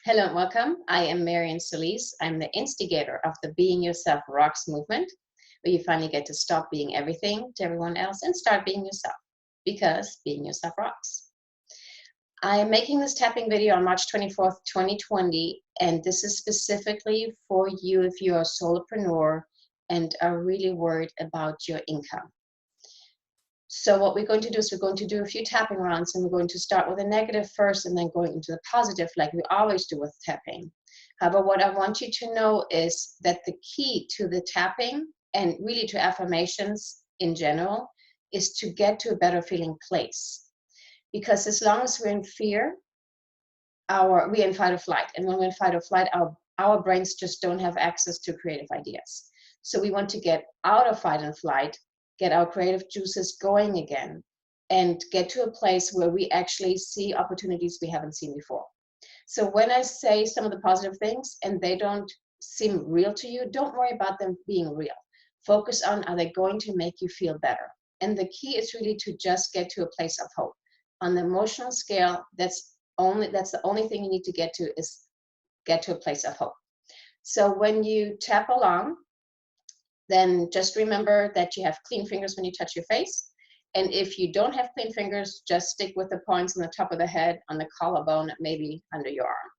Hello and welcome. I am Marian Solis. I'm the instigator of the Being Yourself Rocks movement, where you finally get to stop being everything to everyone else and start being yourself, because being yourself rocks. I am making this tapping video on March 24th, 2020, and this is specifically for you if you're a solopreneur and are really worried about your income. So what we're going to do is we're going to do a few tapping rounds, and we're going to start with a negative first and then going into the positive like we always do with tapping. However, what I want you to know is that the key to the tapping and really to affirmations in general is to get to a better feeling place. Because as long as we're in fear, we're in fight or flight. And when we're in fight or flight, our brains just don't have access to creative ideas. So we want to get out of fight and flight, get our creative juices going again, and get to a place where we actually see opportunities we haven't seen before. So when I say some of the positive things and they don't seem real to you, don't worry about them being real. Focus on, are they going to make you feel better? And the key is really to just get to a place of hope. On the emotional scale, that's the only thing you need to get to is get to a place of hope. So when you tap along, then just remember that you have clean fingers when you touch your face. And if you don't have clean fingers, just stick with the points on the top of the head, on the collarbone, maybe under your arm.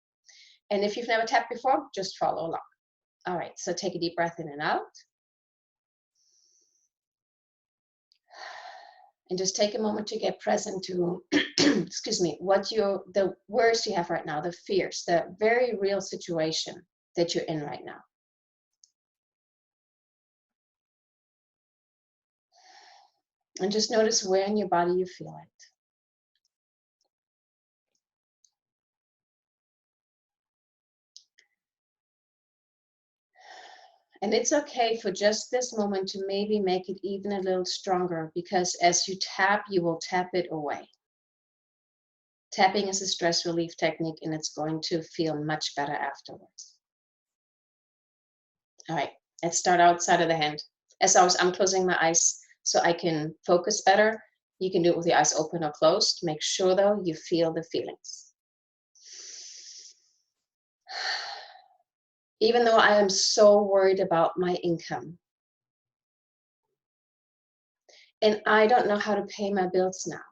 And if you've never tapped before, just follow along. All right, so take a deep breath in and out. And just take a moment to get present to, excuse me, the worries you have right now, the fears, the very real situation that you're in right now. And just notice where in your body you feel it. And it's okay for just this moment to maybe make it even a little stronger, because as you tap, you will tap it away. Tapping is a stress relief technique, and it's going to feel much better afterwards. All right, let's start outside of the hand. As always, I'm closing my eyes so I can focus better. You can do it with your eyes open or closed. Make sure, though, you feel the feelings. Even though I am so worried about my income, and I don't know how to pay my bills now,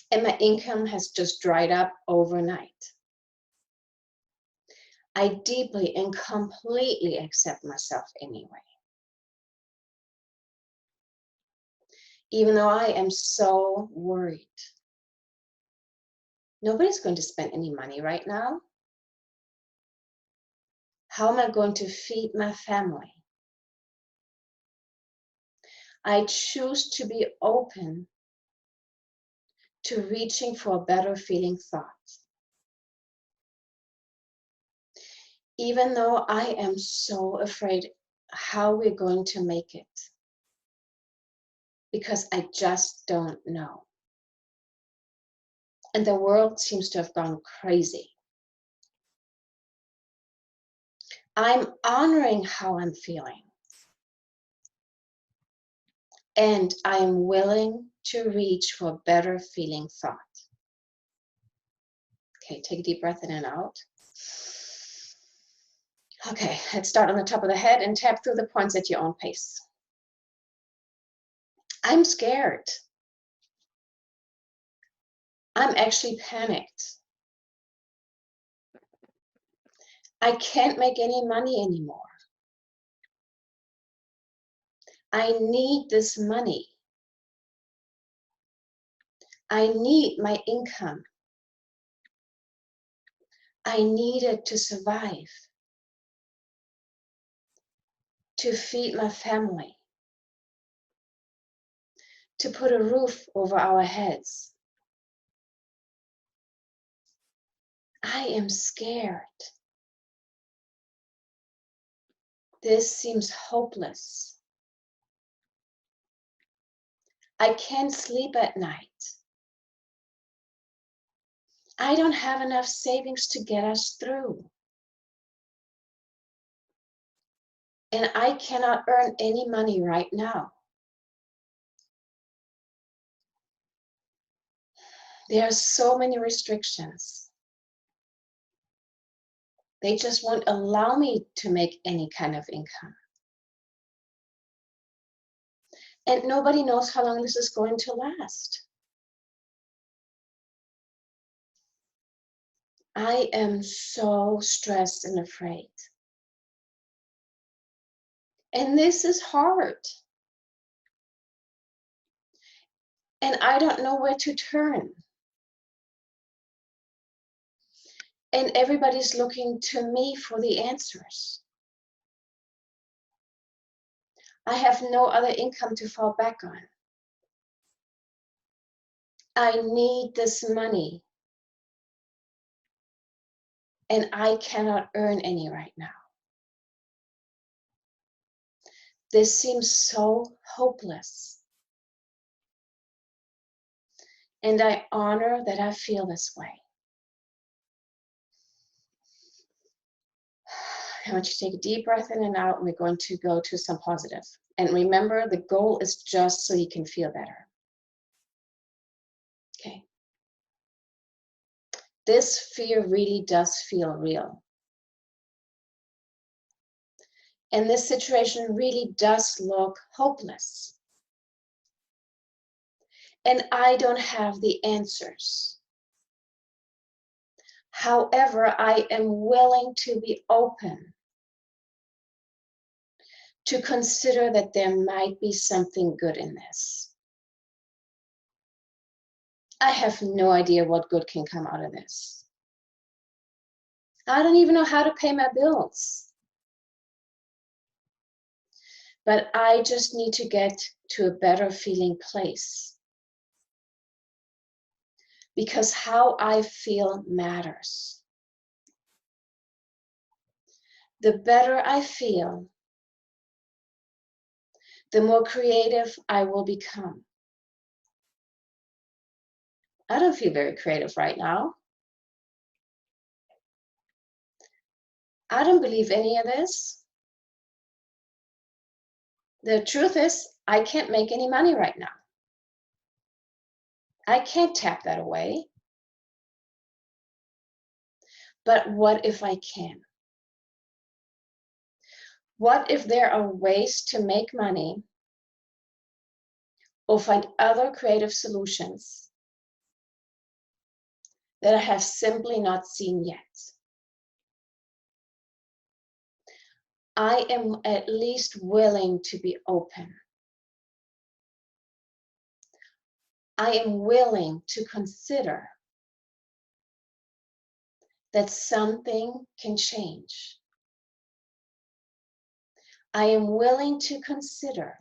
and my income has just dried up overnight, I deeply and completely accept myself anyway. Even though I am so worried. Nobody's going to spend any money right now. How am I going to feed my family? I choose to be open to reaching for a better feeling thought. Even though I am so afraid how we're going to make it, because I just don't know. And the world seems to have gone crazy. I'm honoring how I'm feeling. And I'm willing to reach for a better feeling thought. Okay, take a deep breath in and out. Okay, let's start on the top of the head and tap through the points at your own pace. I'm scared. I'm actually panicked. I can't make any money anymore. I need this money. I need my income. I need it to survive, to feed my family, to put a roof over our heads. I am scared. This seems hopeless. I can't sleep at night. I don't have enough savings to get us through. And I cannot earn any money right now. There are so many restrictions. They just won't allow me to make any kind of income. And nobody knows how long this is going to last. I am so stressed and afraid. And this is hard. And I don't know where to turn. And everybody's looking to me for the answers. I have no other income to fall back on. I need this money. And I cannot earn any right now. This seems so hopeless. And I honor that I feel this way. I want you to take a deep breath in and out, and we're going to go to some positive. And remember, the goal is just so you can feel better. Okay. This fear really does feel real. And this situation really does look hopeless. And I don't have the answers. However, I am willing to be open to consider that there might be something good in this. I have no idea what good can come out of this. I don't even know how to pay my bills. But I just need to get to a better feeling place. Because how I feel matters. The better I feel, the more creative I will become. I don't feel very creative right now. I don't believe any of this. The truth is, I can't make any money right now. I can't tap that away. But what if I can? What if there are ways to make money or find other creative solutions that I have simply not seen yet? I am at least willing to be open. I am willing to consider that something can change. I am willing to consider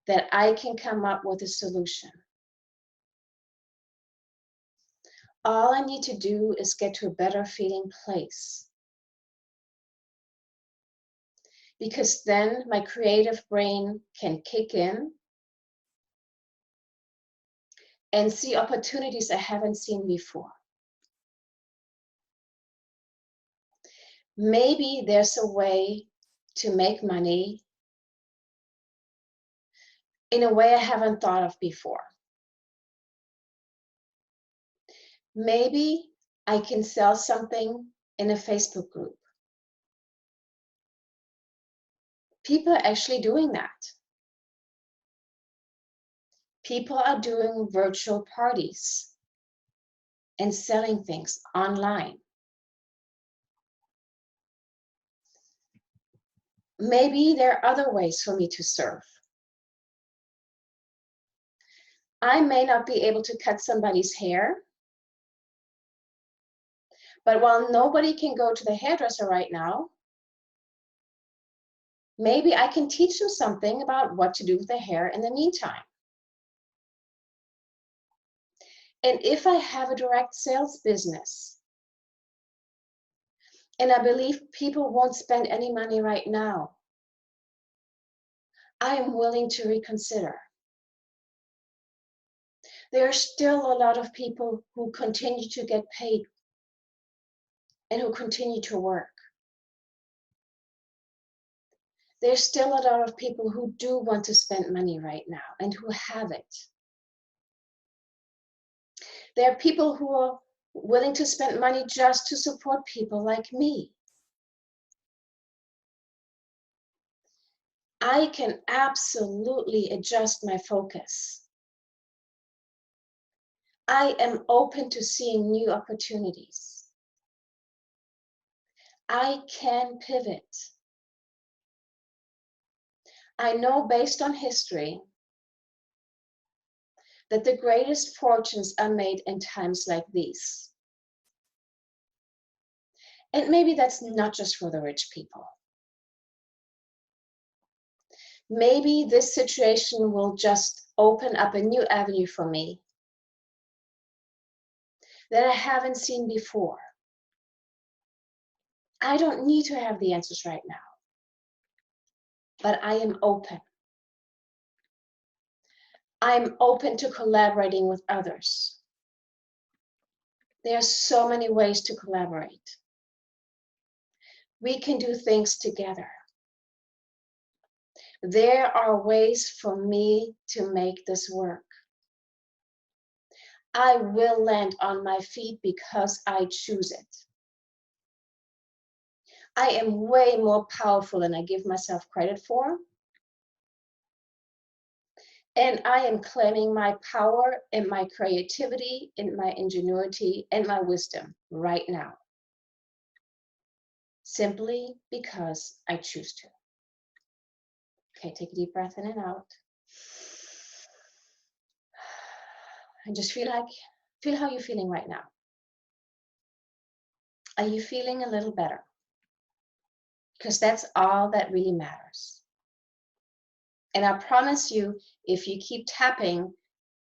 that I can come up with a solution. All I need to do is get to a better feeling place. Because then my creative brain can kick in and see opportunities I haven't seen before. Maybe there's a way to make money in a way I haven't thought of before. Maybe I can sell something in a Facebook group. People are actually doing that. People are doing virtual parties and selling things online. Maybe there are other ways for me to serve. I may not be able to cut somebody's hair, but while nobody can go to the hairdresser right now, maybe I can teach them something about what to do with the hair in the meantime. And if I have a direct sales business, and I believe people won't spend any money right now, I am willing to reconsider. There are still a lot of people who continue to get paid and who continue to work. There's still a lot of people who do want to spend money right now and who have it. There are people who are willing to spend money just to support people like me. I can absolutely adjust my focus. I am open to seeing new opportunities. I can pivot. I know based on history that the greatest fortunes are made in times like these. And maybe that's not just for the rich people. Maybe this situation will just open up a new avenue for me that I haven't seen before. I don't need to have the answers right now, but I am open. I'm open to collaborating with others. There are so many ways to collaborate. We can do things together. There are ways for me to make this work. I will land on my feet because I choose it. I am way more powerful than I give myself credit for. And I am claiming my power and my creativity and my ingenuity and my wisdom right now. Simply because I choose to. Okay, take a deep breath in and out. And just feel how you're feeling right now. Are you feeling a little better? Because that's all that really matters. And I promise you, if you keep tapping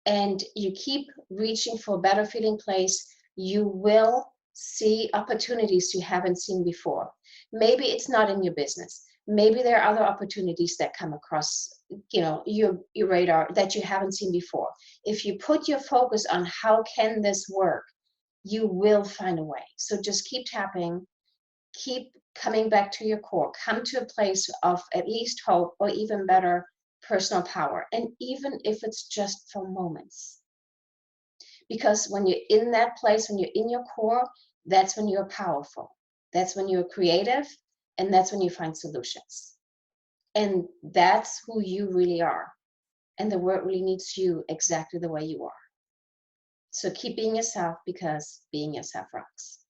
and you keep reaching for a better feeling place, you will see opportunities you haven't seen before. Maybe it's not in your business. Maybe there are other opportunities that come across, your radar that you haven't seen before. If you put your focus on how can this work, you will find a way. So just keep tapping, keep coming back to your core, come to a place of at least hope or even better personal power. And even if it's just for moments. Because when you're in that place, when you're in your core, that's when you're powerful. That's when you're creative, and that's when you find solutions. And that's who you really are. And the world really needs you exactly the way you are. So keep being yourself, because being yourself rocks.